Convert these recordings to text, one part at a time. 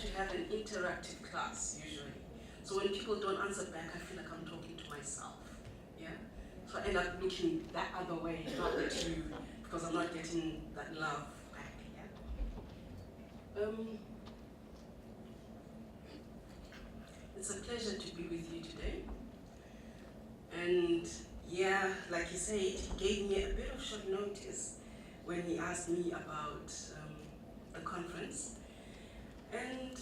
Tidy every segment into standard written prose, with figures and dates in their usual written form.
to have an interactive class usually. So when people don't answer back, I feel like I'm talking to myself. Yeah? So I end up looking that other way, not at you, because I'm not getting that love back. Yeah? It's a pleasure to be with you today. And yeah, like he said, he gave me a bit of short notice when he asked me about the conference. And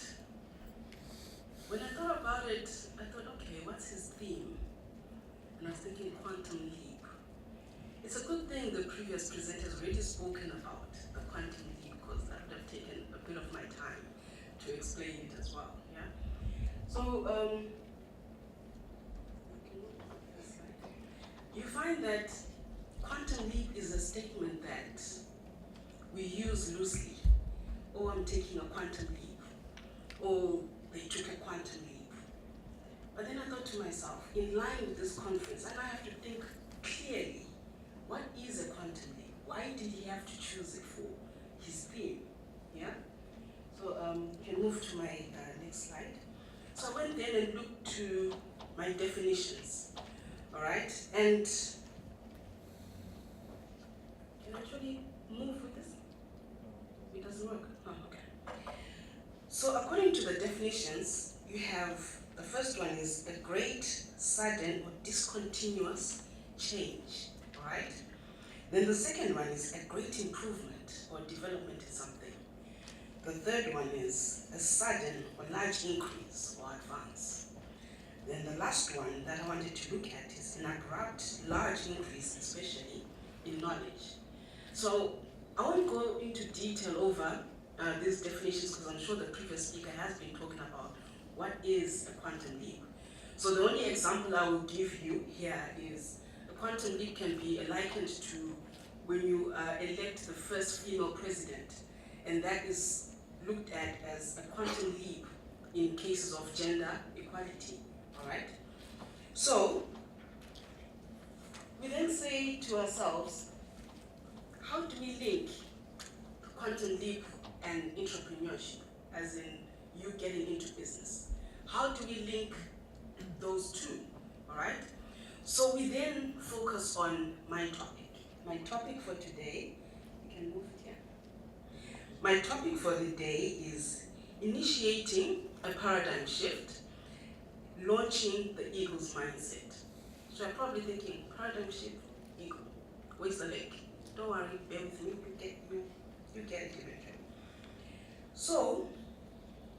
when I thought about it, I thought, okay, what's his theme? And I was thinking quantum leap. It's a good thing the previous presenters already spoken about the quantum leap, because that would have taken a bit of my time to explain it as well. Yeah. So you find that quantum leap is a statement that we use loosely. Oh, I'm taking a quantum leap. Oh, they took a quantum leap. But then I thought to myself, in line with this conference, I have to think clearly, what is a quantum leap? Why did he have to choose it for his theme? Yeah? So you can move to my next slide. So I went then and looked to my definitions, all right? And can I actually move with this? It doesn't work? Oh, okay. So according to the definitions, you have, the first one is a great, sudden, or discontinuous change, all right? Then the second one is a great improvement or development in something. The third one is a sudden or large increase or advance. Then the last one that I wanted to look at is an abrupt, large increase, especially in knowledge. So I won't go into detail over these definitions, because I'm sure the previous speaker has been talking about what is a quantum leap. So the only example I will give you here is a quantum leap can be likened to when you elect the first female president, and that is looked at as a quantum leap in cases of gender equality, all right? So we then say to ourselves, how do we link quantum leap and entrepreneurship, as in you getting into business? How do we link those two, all right? So we then focus on my topic. My topic for today, you can move it here. My topic for the day is initiating a paradigm shift, launching the eagle's mindset. So you're probably thinking, paradigm shift, eagle, where's the link? Don't worry, bear with me, you get it eventually. So,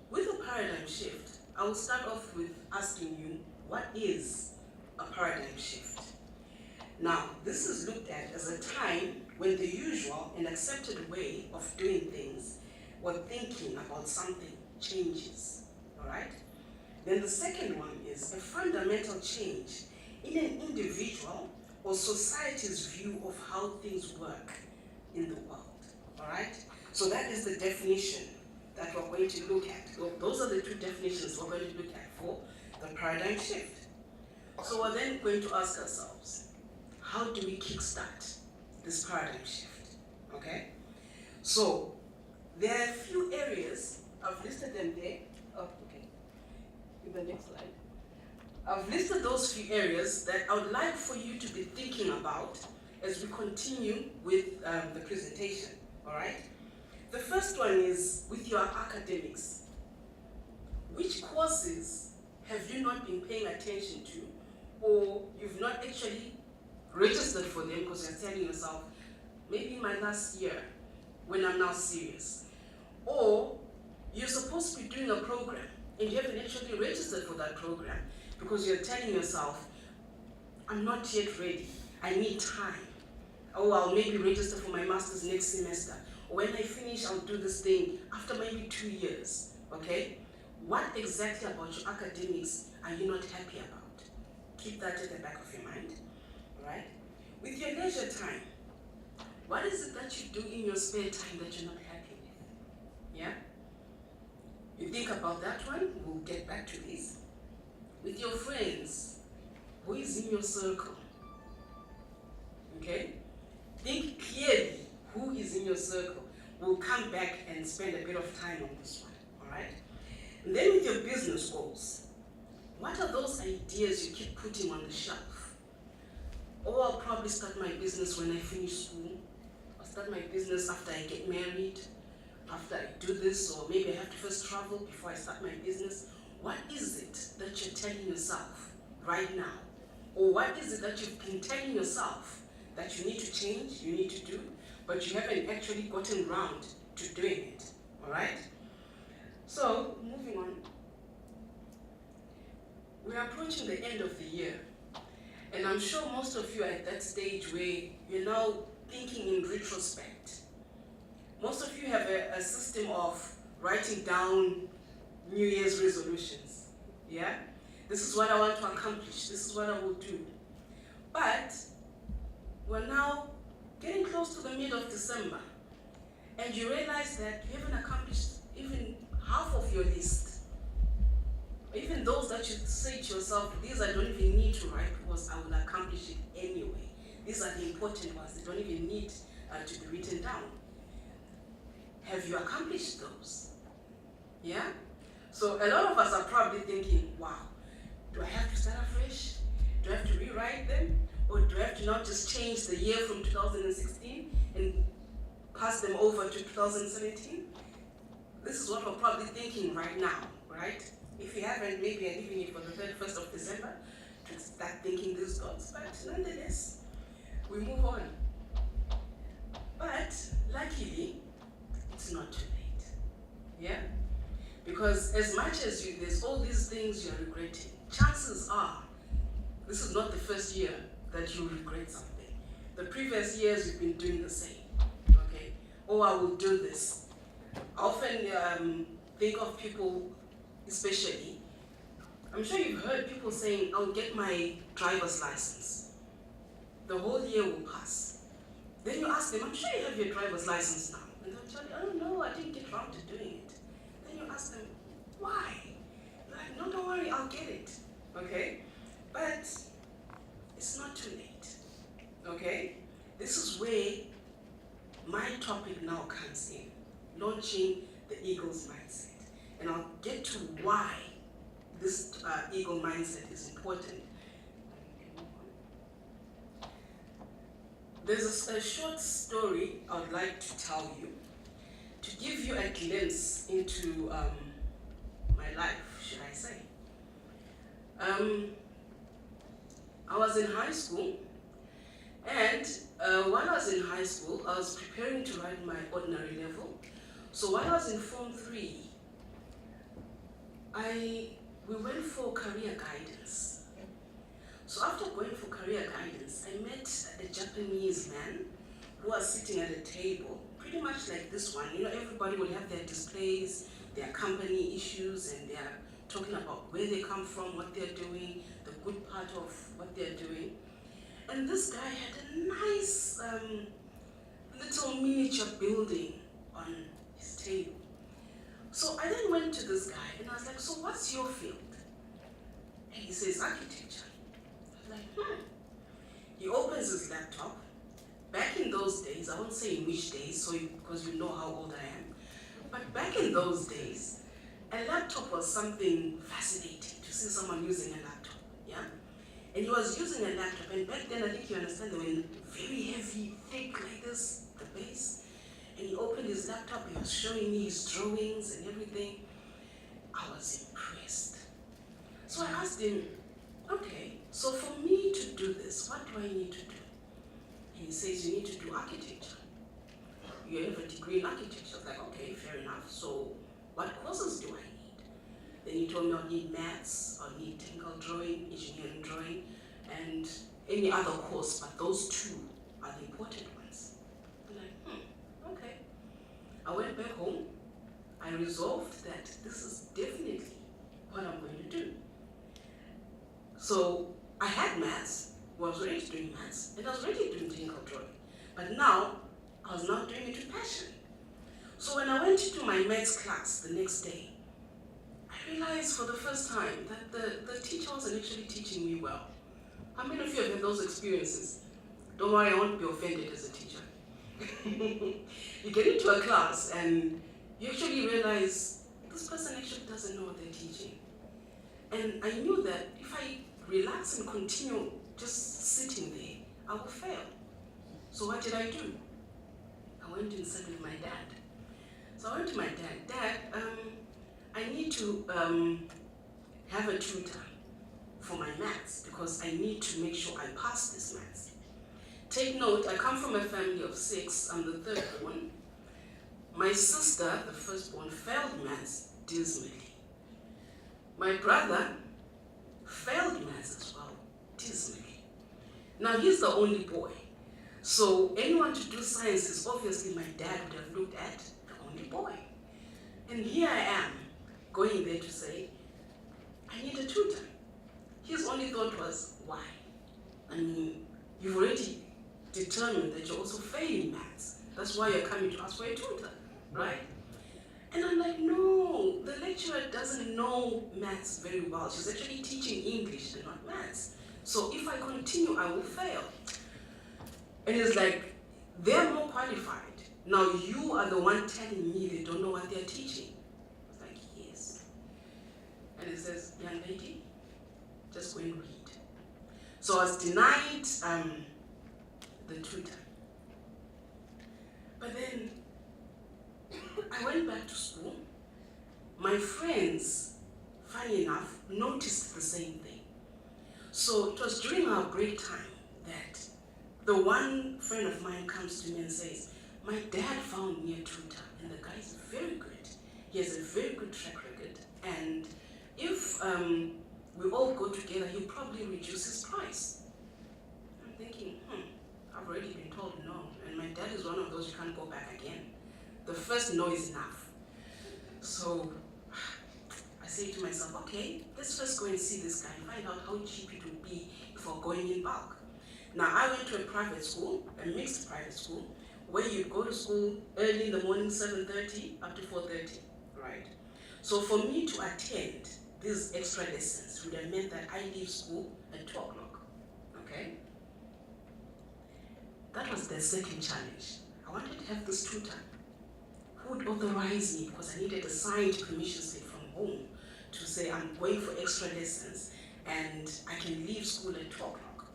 with a paradigm shift, I will start off with asking you, what is a paradigm shift? Now, this is looked at as a time when the usual and accepted way of doing things or thinking about something changes, all right? Then the second one is a fundamental change in an individual or society's view of how things work in the world, all right? So that is the definition that we're going to look at. So those are the two definitions we're going to look at for the paradigm shift. So we're then going to ask ourselves, how do we kickstart this paradigm shift, okay? So there are a few areas, I've listed them there. Oh, okay, in the next slide. I've listed those few areas that I would like for you to be thinking about as we continue with the presentation, all right? The first one is with your academics. Which courses have you not been paying attention to, or you've not actually registered for them because you're telling yourself, maybe in my last year, when I'm now serious. Or you're supposed to be doing a program and you haven't actually registered for that program because you're telling yourself, I'm not yet ready, I need time. Oh, I'll maybe register for my master's next semester. Or when I finish, I'll do this thing after maybe 2 years, okay? What exactly about your academics are you not happy about? Keep that at the back of your mind. Right? With your leisure time, what is it that you do in your spare time that you're not happy with? Yeah? You think about that one, we'll get back to this. With your friends, who is in your circle? Okay? Think clearly who is in your circle. We'll come back and spend a bit of time on this one, all right? And then with your business goals, what are those ideas you keep putting on the shelf? Oh, I'll probably start my business when I finish school. I'll start my business after I get married, after I do this, or maybe I have to first travel before I start my business. What is it that you're telling yourself right now? Or what is it that you've been telling yourself that you need to change, you need to do, but you haven't actually gotten around to doing it, all right? So, moving on. We're approaching the end of the year, and I'm sure most of you are at that stage where you're now thinking in retrospect. Most of you have a system of writing down New Year's resolutions, yeah? This is what I want to accomplish, this is what I will do. But we're now getting close to the middle of December, and you realize that you haven't accomplished even half of your list. Even those that you say to yourself, these I don't even need to write because I will accomplish it anyway. These are the important ones, they don't even need to be written down. Have you accomplished those? Yeah? So a lot of us are probably thinking, wow, do I have to start afresh? Do I have to rewrite them? Or do I have to now just change the year from 2016 and pass them over to 2017? This is what we're probably thinking right now, right? If you haven't, maybe I'm leaving it for the 31st of December to start thinking these thoughts, but nonetheless, we move on. But luckily, it's not too late, yeah? Because as much as there's all these things you're regretting, chances are this is not the first year that you regret something. The previous years you've been doing the same, okay? Oh, I will do this. I often think of people, especially, I'm sure you've heard people saying, I'll get my driver's license. The whole year will pass. Then you ask them, I'm sure you have your driver's license now. And they'll tell you, I don't know, I didn't get around to doing it. Then you ask them, why? They're like, no, don't worry, I'll get it, okay? But it's not too late, okay? This is where my topic now comes in, launching the Eagle's Mindset. And I'll get to why this Eagle Mindset is important. There's a short story I would like to tell you to give you a glimpse into my life, should I say. I was in high school, and while I was in high school, I was preparing to write my ordinary level. So while I was in Form 3, we went for career guidance. So after going for career guidance, I met a Japanese man who was sitting at a table, pretty much like this one. You know, everybody will have their displays, their company issues, and they're talking about where they come from, what they're doing, the good part of what they're doing. And this guy had a nice little miniature building on his table. So I then went to this guy and I was like, so what's your field? And he says, architecture. I was like, He opens his laptop. Back in those days, I won't say in which days, because you know how old I am, but back in those days, a laptop was something fascinating to see someone using a laptop, yeah? And he was using a laptop, and back then, I think you understand, they were very heavy, thick like this, the base. And he opened his laptop, he was showing me his drawings and everything. I was impressed. So I asked him, okay, so for me to do this, what do I need to do? And he says, you need to do architecture. You have a degree in architecture. I was like, okay, fair enough. So what courses do I need? Then he told me I'll need maths, I'll need technical drawing, engineering drawing, and any other course, but those two are the important ones. I'm like, okay. I went back home. I resolved that this is definitely what I'm going to do. So I had maths, I was already doing maths, and I was already doing technical drawing. But now, I was not doing it with passion. So when I went to my maths class the next day, I realized for the first time that the teacher wasn't actually teaching me well. How many of you have had those experiences? Don't worry, I won't be offended as a teacher. You get into a class and you actually realize this person actually doesn't know what they're teaching. And I knew that if I relax and continue just sitting there, I will fail. So what did I do? I went and sat with my dad. So I went to my dad. Dad, I need to have a tutor for my maths because I need to make sure I pass this maths. Take note, I come from a family of 6. I'm the third born. My sister, the firstborn, failed maths dismally. My brother failed maths as well, dismally. Now he's the only boy. So anyone to do sciences, obviously my dad would have looked at the only boy. And here I am, going there to say, I need a tutor. His only thought was, why? I mean, you've already determined that you're also failing maths. That's why you're coming to ask for a tutor, right? And I'm like, no, the lecturer doesn't know maths very well. She's actually teaching English and not maths. So if I continue, I will fail. And it's like, they're more qualified. Now you are the one telling me they don't know what they're teaching. I was like, yes. And it says, young lady, just go and read. So I was denied the tutor. But then I went back to school. My friends, funny enough, noticed the same thing. So it was during our break time that the one friend of mine comes to me and says, my dad found me a tutor, and the guy is very good. He has a very good track record, and if we all go together, he'll probably reduce his price. I'm thinking, I've already been told no, and my dad is one of those you can't go back again. The first no is enough. So I say to myself, okay, let's first go and see this guy and find out how cheap it would be for going in bulk. Now I went to a private school, a mixed private school, where you go to school early in the morning, 7:30 up to 4:30, right? So for me to attend these extra lessons would have meant that I leave school at 2 o'clock, okay? That was the second challenge. I wanted to have this tutor who would authorize me, because I needed a signed permission slip from home to say I'm going for extra lessons and I can leave school at 2 o'clock.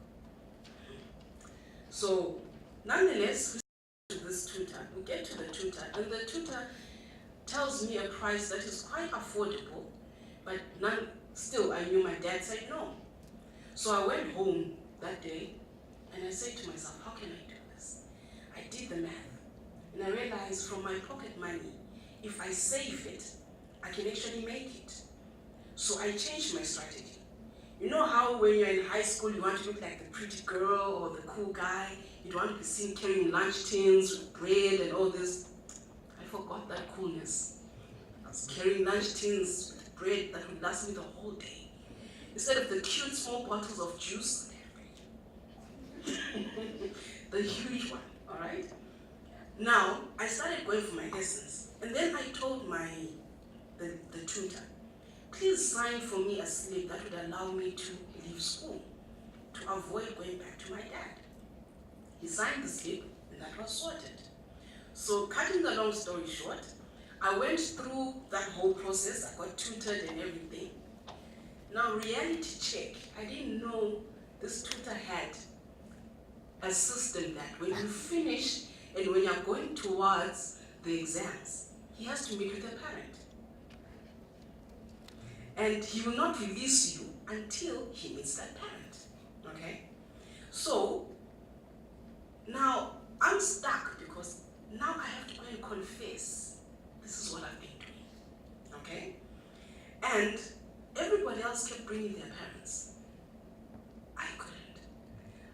So nonetheless, we get to this tutor, we get to the tutor, and the tutor tells me a price that is quite affordable, but still I knew my dad said no. So I went home that day and I said to myself, how can I do this? I did the math and I realized from my pocket money, if I save it, I can actually make it. So I changed my strategy. You know how when you're in high school, you want to look like the pretty girl or the cool guy, you don't want to be seen carrying lunch tins with bread and all this. I forgot that coolness. I was carrying lunch tins with bread that would last me the whole day. Instead of the cute small bottles of juice, the huge one, all right? Now, I started going for my lessons, and then I told the tutor, please sign for me a slip that would allow me to leave school, to avoid going back to my dad. He signed the slip, and that was sorted. So cutting the long story short, I went through that whole process, I got tutored and everything. Now reality check, I didn't know this tutor had a system that when you finish and when you're going towards the exams, he has to meet with a parent. And he will not release you until he meets that parent, okay? So, now I'm stuck because now I have to go and confess this is what I've been doing, okay? And everybody else kept bringing their parents. I couldn't.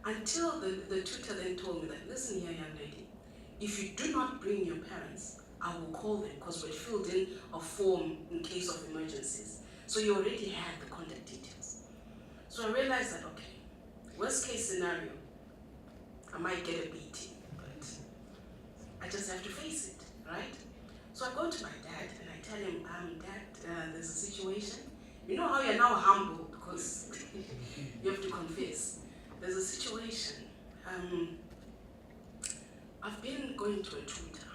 Until the tutor then told me that, listen here, young lady, if you do not bring your parents, I will call them because we filled in a form in case of emergencies. So you already had the contact details. So I realized that, okay, worst case scenario, I might get a beating, but I just have to face it, right? So I go to my dad and I tell him, Dad, there's a situation. You know how you're now humble because you have to confess. There's a situation. I've been going to a tutor.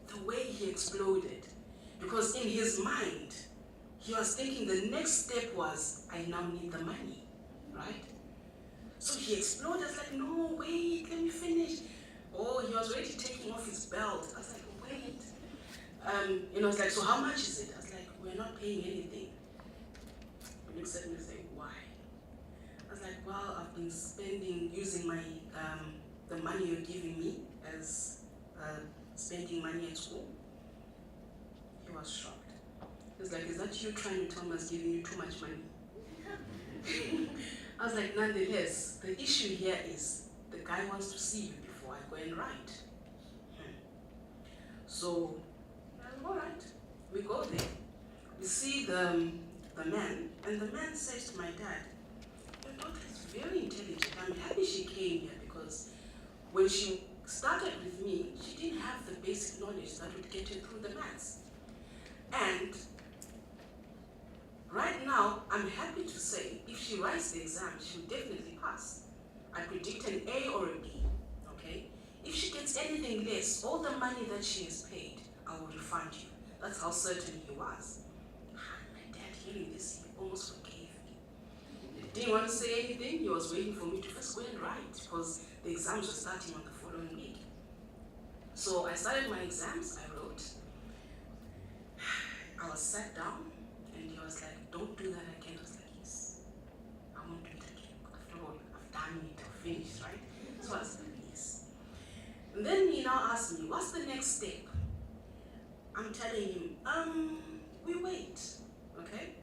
The way he exploded, Because in his mind, he was thinking the next step was, I now need the money, right? So he exploded, like, no, wait, let me finish. Oh, he was already taking off his belt. I was like, wait. I was like, so how much is it? I was like, we're not paying anything. He looks at me and said, why? I was like, well, I've been using my, the money you're giving me as spending money at school. He was shocked. He was like, is that you trying to tell me I was giving you too much money? I was like, nonetheless, the issue here is the guy wants to see you before I go and write. So, all right, we go there. We see the man, and the man says to my dad, your daughter is very intelligent. I'm happy she came here because when she started with me, she didn't have the basic knowledge that would get her through the maths. And right now, I'm happy to say, if she writes the exam, she will definitely pass. I predict an A or a B, okay? If she gets anything less, all the money that she has paid, I will refund you. That's how certain he was. My dad, hearing this, he almost forgave me. He didn't want to say anything. He was waiting for me to first go and write because the exams were starting on the following week. So I started my exams, I wrote. I was sat down, and he was like, don't do that again. I was like, yes, I won't do it again. After all, I've done it, I've finished, right? So I was like, yes. And then he now asked me, what's the next step? I'm telling him, we wait, okay?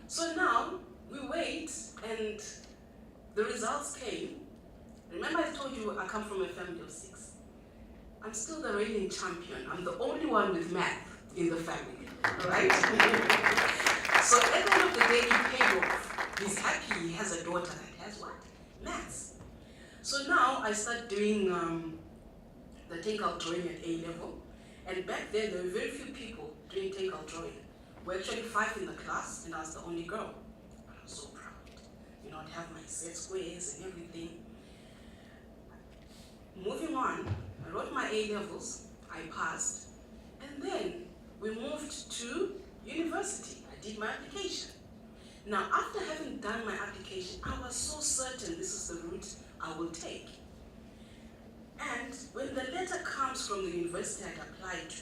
So now, we wait, and the results came. Remember I told you I come from a family of 6. I'm still the reigning champion. I'm the only one with math in the family, right? So at the end of the day, he paid off. He's happy he has a daughter that has what? Maths. So now I start doing the technical drawing at A level. And back then, there were very few people doing technical drawing. We're actually 5 in the class, and I was the only girl. But I was so proud. I'd have my set squares and everything. Moving on, I wrote my A levels, I passed, and then we moved to university. I did my application. Now, after having done my application, I was so certain this is the route I will take. And when the letter comes from the university I'd applied to,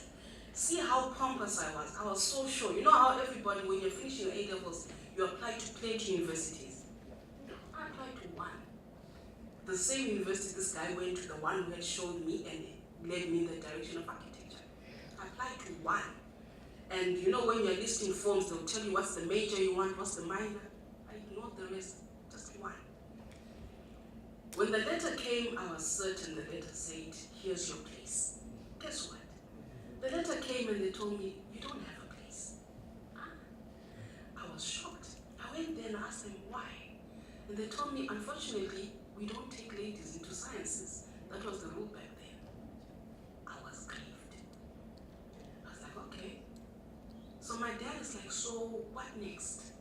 see how pompous I was so sure. You know how everybody, when you're finishing your A levels, you apply to plenty universities. I applied to one. The same university this guy went to, the one who had showed me and led me in the direction of architecture. I applied to one. And when you're listing forms, they'll tell you what's the major you want, what's the minor. I ignored the rest, just one. When the letter came, I was certain the letter said, here's your place. Guess what? The letter came and they told me, you don't have a place. I was shocked. I went there and asked them why. And they told me, unfortunately, we don't take ladies into sciences. That was the rule back then. I was grieved. I was like, okay. So my dad is like, so what next?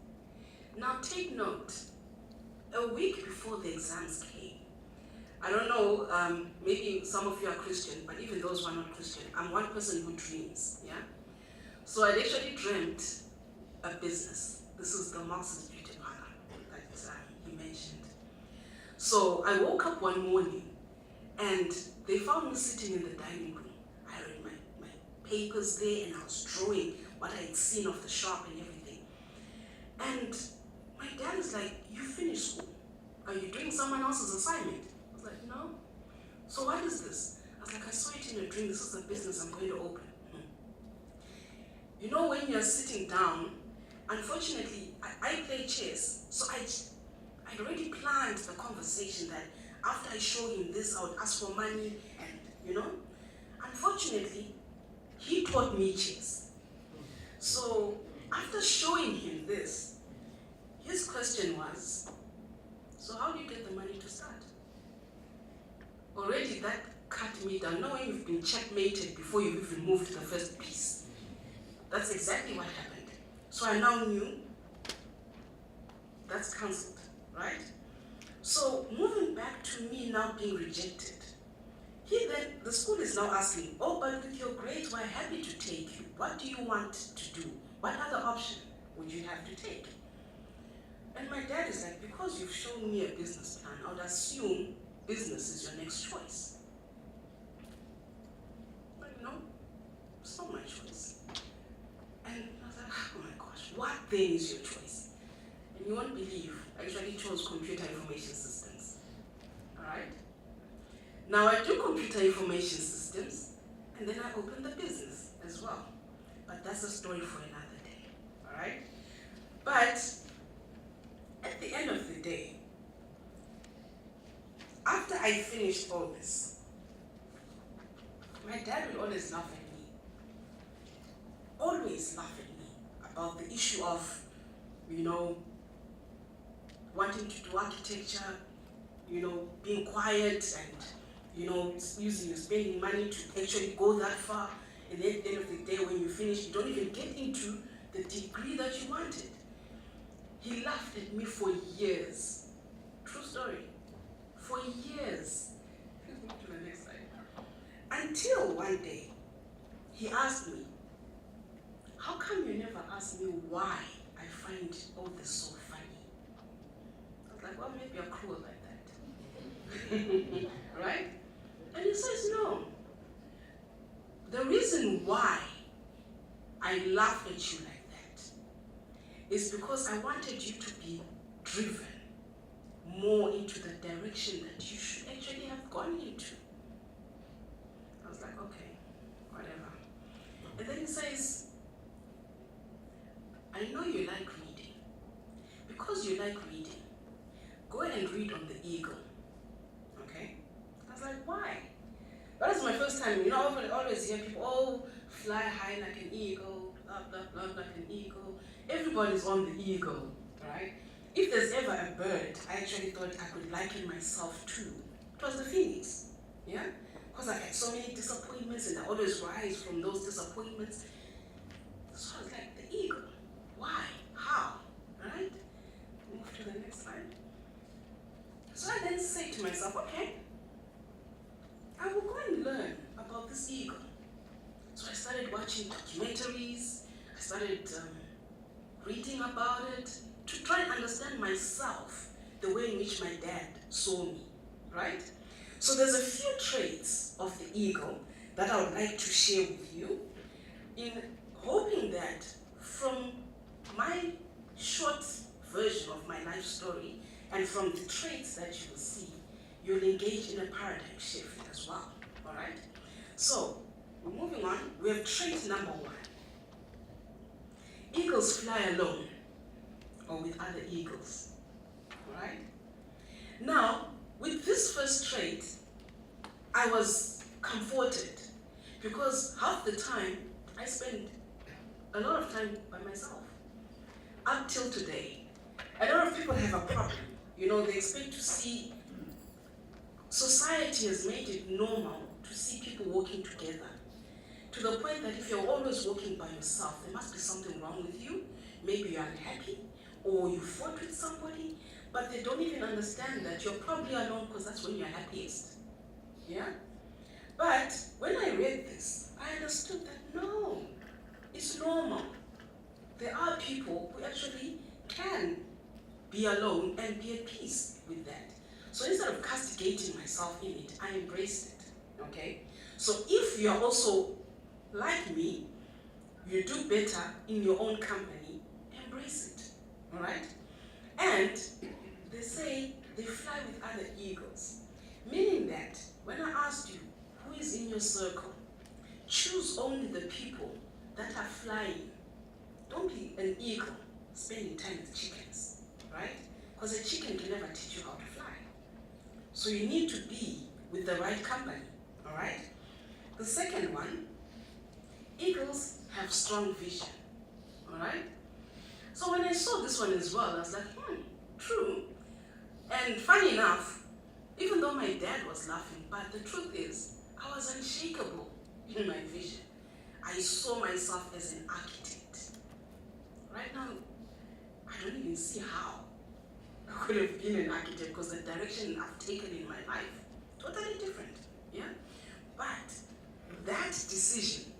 Now take note, a week before the exams came, I don't know, maybe some of you are Christian, but even those who are not Christian, I'm one person who dreams, yeah? So I actually dreamt a business. This is the Marxist beauty parlor that he mentioned. So I woke up one morning and they found me sitting in the dining room. I had my papers there and I was drawing what I had seen of the shop and everything. And my dad is like, you finished school. Are you doing someone else's assignment? I was like, no. So what is this? I was like, I saw it in a dream. This is the business I'm going to open. When you're sitting down, unfortunately, I play chess. So I'd already planned the conversation that after I show him this, I would ask for money and, Unfortunately, he taught me chess. So after showing him this, his question was, so how do you get the money to start? Already that cut me down, knowing you've been checkmated before you even moved the first piece. That's exactly what happened. So I now knew that's cancelled, right? So moving back to me now being rejected, The school is now asking, oh, but with your grades, we're happy to take you. What do you want to do? What other option would you have to take? And my dad is like, because you've shown me a business plan, I would assume business is your next choice. But no, it's not my choice. And I was like, oh my gosh, what then is your choice? And you won't believe, I actually chose computer information systems. Alright? Now I do computer information systems, and then I open the business as well. But that's a story for another day. Alright? But at the end of the day, after I finished all this, my dad would always laugh at me. Always laugh at me about the issue of, wanting to do architecture, being quiet and, spending money to actually go that far. And then at the end of the day, when you finish, you don't even get into the degree that you wanted. He laughed at me for years. True story. For years. Let's move to the next slide. Until one day, he asked me, how come you never ask me why I find all this so funny? I was like, well, maybe I'm cruel like that. Right? And he says, no. The reason why I laugh at you like that is because I wanted you to be driven more into the direction that you should actually have gone into. I was like, okay, whatever. And then he says, I know you like reading. Because you like reading, go and read on the eagle. Okay? I was like, why? That was my first time. I always hear people, oh, fly high like an eagle, blah, blah, blah, like an eagle. Everybody's on the eagle, right? If there's ever a bird, I actually thought I could liken myself to, it was the phoenix, yeah? Because I had so many disappointments and I always rise from those disappointments. So I was like, the eagle, why, how, right? Move to the next slide. So I then say to myself, okay, I will go and learn about this eagle. So I started watching documentaries, I started reading about it, to try and understand myself the way in which my dad saw me, right? So there's a few traits of the eagle that I would like to share with you, in hoping that from my short version of my life story and from the traits that you will see, you'll engage in a paradigm shift as well, all right? So, moving on, we have trait number 1. Eagles fly alone or with other eagles, all right? Now, with this first trait, I was comforted because half the time I spend a lot of time by myself. Up till today, a lot of people have a problem. They expect to see, society has made it normal to see people working together, to the point that if you're always working by yourself, there must be something wrong with you. Maybe you're unhappy, or you fought with somebody, but they don't even understand that you're probably alone because that's when you're happiest. Yeah? But when I read this, I understood that no, it's normal. There are people who actually can be alone and be at peace with that. So instead of castigating myself in it, I embraced it, okay? So if you're also like me, you do better in your own company, embrace it, all right? And they say they fly with other eagles, meaning that when I asked you, who is in your circle, choose only the people that are flying. Don't be an eagle spending time with chickens, right? Because a chicken can never teach you how to fly. So you need to be with the right company, all right? The second one, eagles have strong vision, all right? So when I saw this one as well, I was like, true. And funny enough, even though my dad was laughing, but the truth is, I was unshakable in my vision. I saw myself as an architect. Right now, I don't even see how I could have been an architect because the direction I've taken in my life, totally different, yeah? But that decision,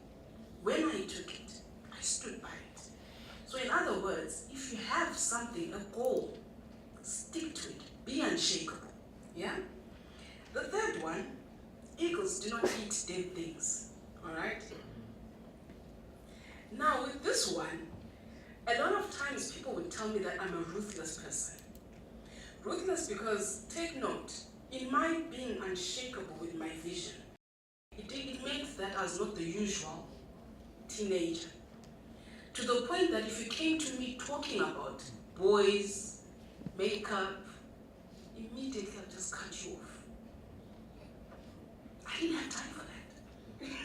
when I took it, I stood by it. So in other words, if you have something, a goal, stick to it, be unshakable. Yeah? The third one, eagles do not eat dead things. All right? Now with this one, a lot of times people would tell me that I'm a ruthless person. Ruthless because, take note, in my being unshakable with my vision, it meant that I was not the usual teenager. To the point that if you came to me talking about boys, makeup, immediately I'll just cut you off. I didn't have time for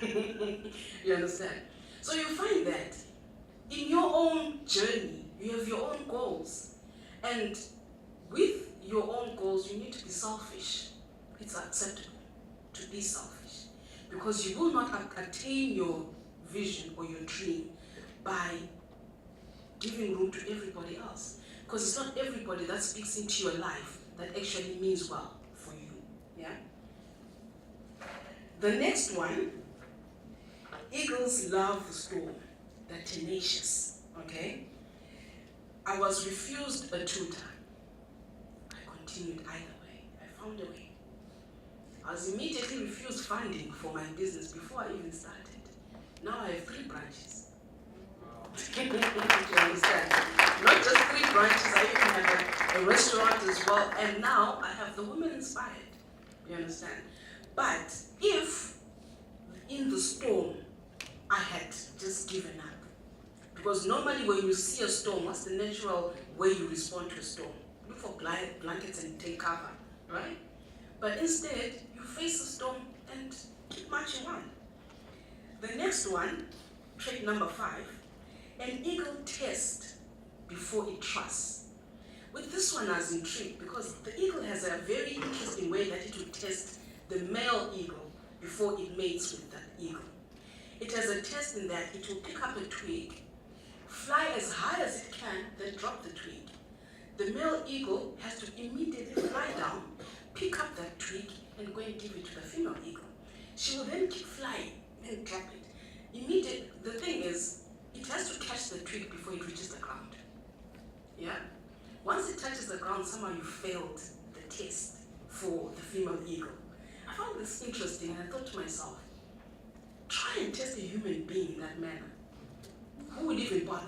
that. You understand? So you find that in your own journey, you have your own goals. And with your own goals, you need to be selfish. It's acceptable to be selfish. Because you will not attain your vision or your dream by giving room to everybody else. Because it's not everybody that speaks into your life that actually means well for you. Yeah? The next one, eagles love the storm. They're tenacious. Okay? I was refused a tutor. I continued either way. I found a way. I was immediately refused funding for my business before I even started. Now I have 3 branches. You understand? Not just 3 branches, I even have a restaurant as well, and now I have the Women Inspired. You understand? But if in the storm I had just given up, because normally when you see a storm, what's the natural way you respond to a storm? Look for blankets and take cover, right? But instead, you face the storm and keep marching on. The next one, trait number 5, an eagle tests before it trusts. With this one I was intrigued because the eagle has a very interesting way that it will test the male eagle before it mates with that eagle. It has a test in that it will pick up a twig, fly as high as it can, then drop the twig. The male eagle has to immediately fly down, pick up that twig, and go and give it to the female eagle. She will then keep flying and drop it. The thing is, it has to catch the twig before it reaches the ground. Yeah? Once it touches the ground, somehow you failed the test for the female eagle. I found this interesting and I thought to myself, try and test a human being in that manner. Who would even bother?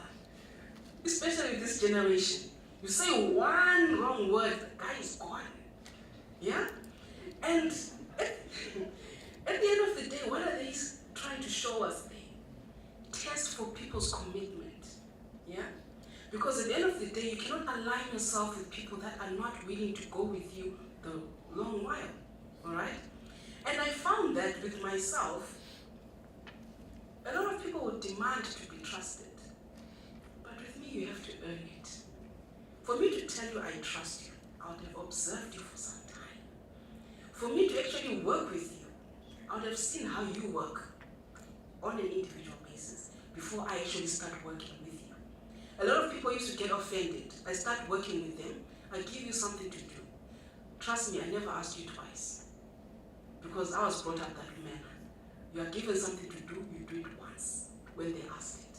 Especially with this generation. You say one wrong word, the guy is gone. Yeah? And at the end of the day, what are they trying to show us there? Test for people's commitment. Yeah? Because at the end of the day, you cannot align yourself with people that are not willing to go with you the long while. Alright? And I found that with myself, a lot of people would demand to be trusted. But with me, you have to earn it. For me to tell you I trust you, I would have observed you for some time. For me to actually work with you, I would have seen how you work on an individual basis before I actually start working with you. A lot of people used to get offended. I start working with them, I give you something to do. Trust me, I never asked you twice. Because I was brought up that manner. You are given something to do, you do it once when they ask it.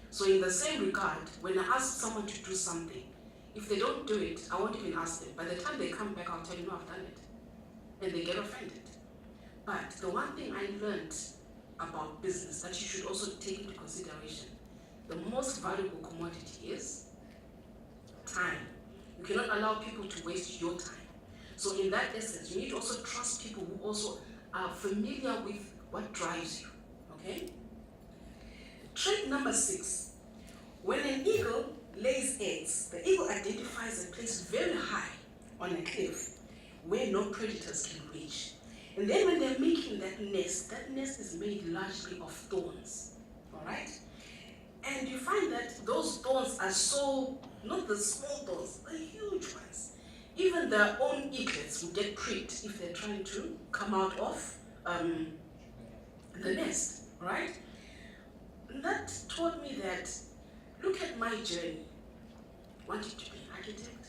So in the same regard, when I ask someone to do something, if they don't do it, I won't even ask them. By the time they come back, I'll tell you, no, I've done it. And they get offended. But the one thing I learned about business that you should also take into consideration, the most valuable commodity is time. You cannot allow people to waste your time. So in that essence, you need to also trust people who also are familiar with what drives you, okay? Trait number 6, when an eagle lays eggs, the eagle identifies a place very high on a cliff where no predators can reach. And then when they're making that nest is made largely of thorns, all right? And you find that those thorns are so, not the small thorns, the huge ones. Even their own eaglets will get pricked if they're trying to come out of the nest, right? And that taught me that, look at my journey. Wanted to be an architect,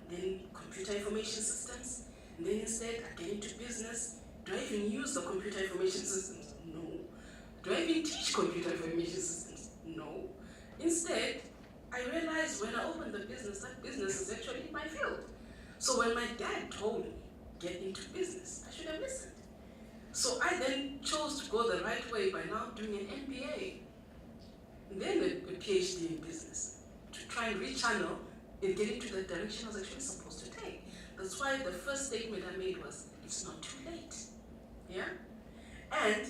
then computer information systems, and then instead I get into business, Do I even use the computer information systems? No. Do I even teach computer information systems? No. Instead, I realized when I opened the business, that business is actually my field. So when my dad told me, get into business, I should have listened. So I then chose to go the right way by now doing an MBA, and then a PhD in business, to try and rechannel and get into the direction I was actually supposed to take. That's why the first statement I made was, it's not too late. Yeah? And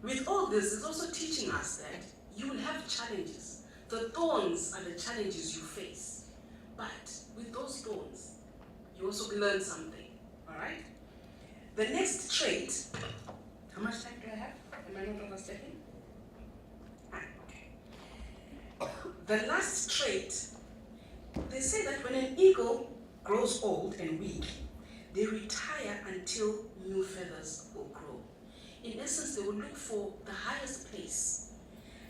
with all this, it's also teaching us that you will have challenges. The thorns are the challenges you face. But with those thorns, you also learn something. All right? The next trait, how much time do I have? Am I not overstepping? Okay. The last trait, they say that when an eagle grows old and weak, they retire until new feathers will grow. In essence, they will look for the highest place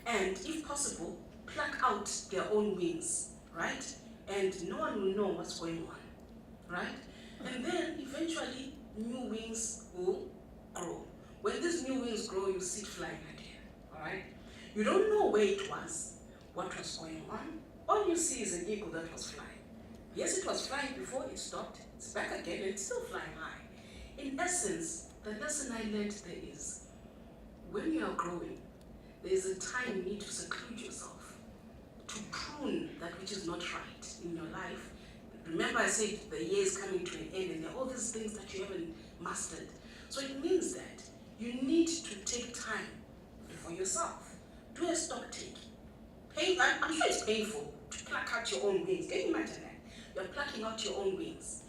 and, if possible, pluck out their own wings, right? And no one will know what's going on, right? And then eventually new wings will grow. When these new wings grow, you see it flying again, all right? You don't know where it was, what was going on. All you see is an eagle that was flying. Yes, it was flying before it stopped. It's back again and it's still flying high. In essence, the lesson I learned there is, when you are growing, there is a time you need to seclude yourself, to prune that which is not right in your life. Remember I said the year is coming to an end and there are all these things that you haven't mastered. So it means that you need to take time for yourself. Do a stock take. I'm sure it's painful to pluck out your own wings. Can you imagine that? You're plucking out your own wings.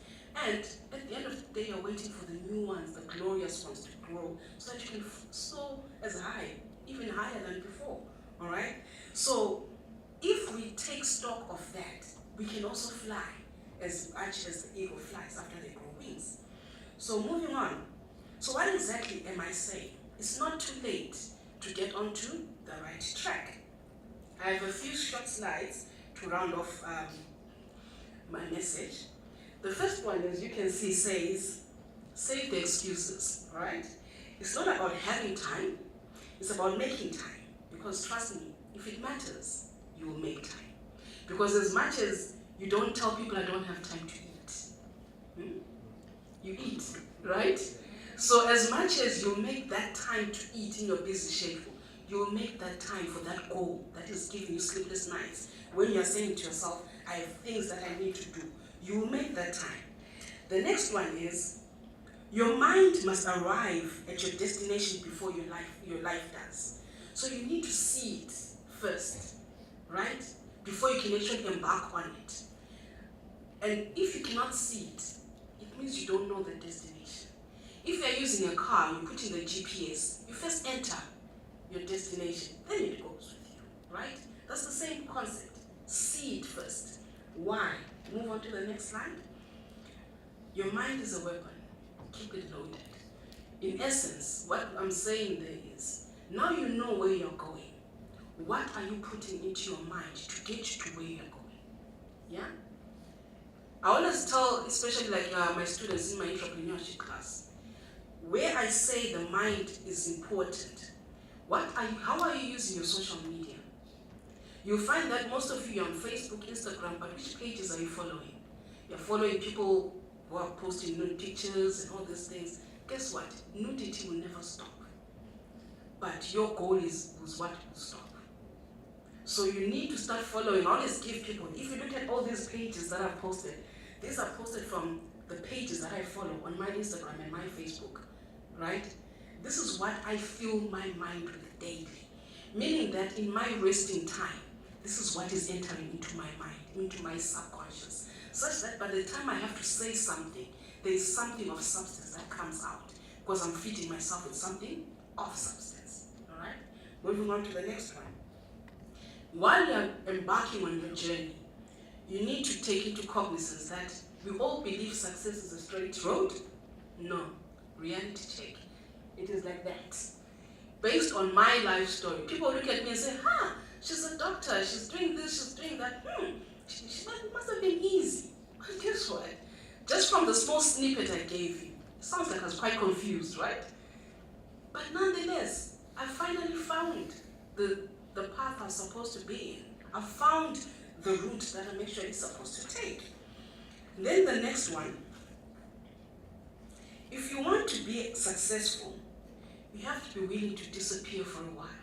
And at the end of the day, you're waiting for the new ones, the glorious ones to grow so that you can soar as high, even higher than before, all right? So if we take stock of that, we can also fly as much as the eagle flies after they grow wings. So moving on. So what exactly am I saying? It's not too late to get onto the right track. I have a few short slides to round off my message. The first one, as you can see, says, save the excuses, right? It's not about having time, it's about making time. Because trust me, if it matters, you will make time. Because as much as you don't tell people I don't have time to eat, you eat, right? So as much as you make that time to eat in your busy schedule, you will make that time for that goal that is giving you sleepless nights. When you're saying to yourself, I have things that I need to do, you will make that time. The next one is, your mind must arrive at your destination before your life does. So you need to see it first, right? Before you can actually embark on it. And if you cannot see it, it means you don't know the destination. If you're using a car, you put in the GPS, you first enter your destination, then it goes with you, right? That's the same concept. See it first. Why? Move on to the next slide. Your mind is a weapon. Keep it loaded. In essence, what I'm saying there is, now you know where you're going. What are you putting into your mind to get you to where you're going? Yeah? I always tell, especially like my students in my entrepreneurship class, where I say the mind is important, how are you using your social media? You'll find that most of you are on Facebook, Instagram, but which pages are you following? You're following people who are posting nude pictures and all these things. Guess what? Nudity will never stop. But your goal is what will stop. So you need to start following. I always give people, if you look at all these pages that I've posted, these are posted from the pages that I follow on my Instagram and my Facebook, right? This is what I fill my mind with daily. Meaning that in my resting time, this is what is entering into my mind, into my subconscious, such that by the time I have to say something, there is something of substance that comes out, because I'm feeding myself with something of substance, all right? Moving on to the next one. While you're embarking on your journey, you need to take into cognizance that we all believe success is a straight road. No, reality check. It is like that. Based on my life story, people look at me and say, she's a doctor, she's doing this, she's doing that. It must have been easy. But guess what? Just from the small snippet I gave you, it sounds like I was quite confused, right? But nonetheless, I finally found the path I'm supposed to be in. I found the route that I'm actually supposed to take. And then the next one, if you want to be successful, you have to be willing to disappear for a while.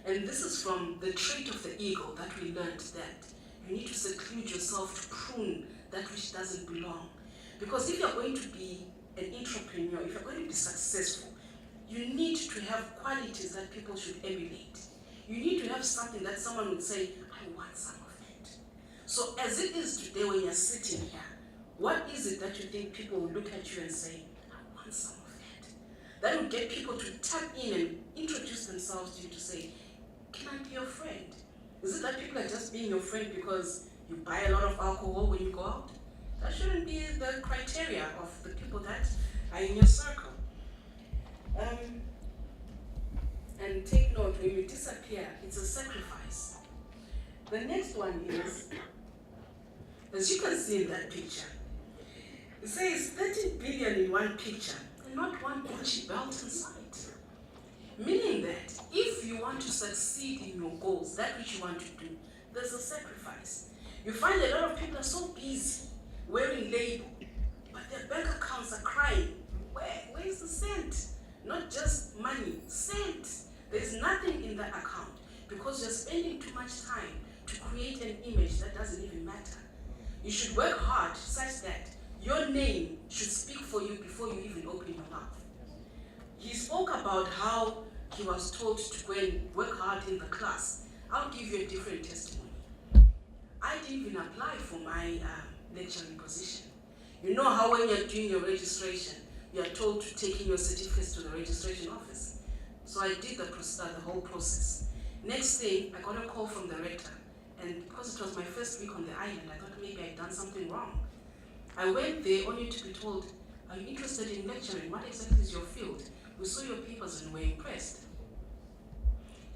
And this is from the trait of the eagle that we learned, that you need to seclude yourself to prune that which doesn't belong. Because if you're going to be an entrepreneur, if you're going to be successful, you need to have qualities that people should emulate. You need to have something that someone would say, I want some of that. So as it is today when you're sitting here, what is it that you think people will look at you and say, I want some of that? That will get people to tap in and introduce themselves to you to say, can I be your friend? Is it that people are just being your friend because you buy a lot of alcohol when you go out? That shouldn't be the criteria of the people that are in your circle. And take note, when you disappear, it's a sacrifice. The next one is, as you can see in that picture, it says 30 billion in one picture and not one Gucci belt in sight. Meaning that if you want to succeed in your goals, that which you want to do, there's a sacrifice. You find a lot of people are so busy wearing label, but their bank accounts are crying. Where is the cent? Not just money, cent. There's nothing in that account because you're spending too much time to create an image that doesn't even matter. You should work hard such that your name should speak for you before you even open your mouth. He spoke about how he was told to go and work hard in the class. I'll give you a different testimony. I didn't even apply for my lecturing position. You know how when you're doing your registration, you're told to take in your certificates to the registration office. So I did the whole process. Next thing, I got a call from the rector. And because it was my first week on the island, I thought maybe I'd done something wrong. I went there only to be told, are you interested in lecturing? What exactly is your field? We saw your papers and were impressed.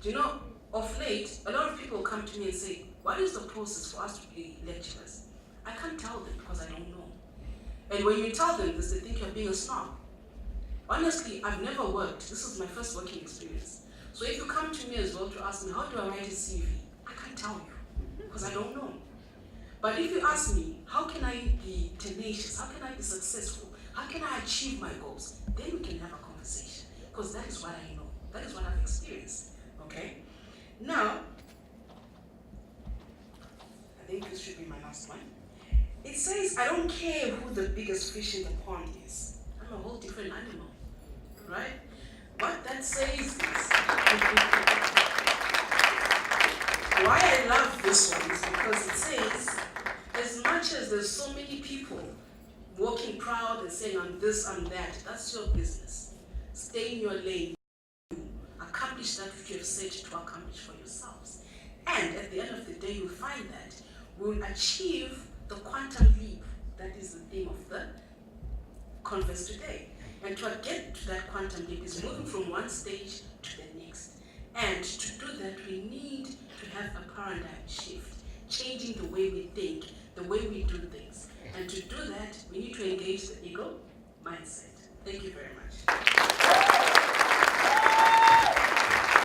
Do you know, of late, a lot of people come to me and say, what is the process for us to be lecturers? I can't tell them because I don't know. And when you tell them this, they think you're being a snob. Honestly, I've never worked. This is my first working experience. So if you come to me as well to ask me, how do I write a CV? I can't tell you because I don't know. But if you ask me, how can I be tenacious? How can I be successful? How can I achieve my goals? Then we can have a conversation because that is what I know. That is what I've experienced. Okay? Now, I think this should be my last one. It says, I don't care who the biggest fish in the pond is. I'm a whole different animal, right? What that says is, why I love this one is because it says, as much as there's so many people walking proud and saying, I'm this, I'm that, that's your business. Stay in your lane. Accomplish that which you have set to accomplish for yourselves. And at the end of the day, you'll find that we'll achieve the quantum leap that is the theme of the conference today. And to get to that quantum leap is moving from one stage to the next. And to do that, we need to have a paradigm shift, changing the way we think, the way we do things. And to do that, we need to engage the ego mindset. Thank you very much.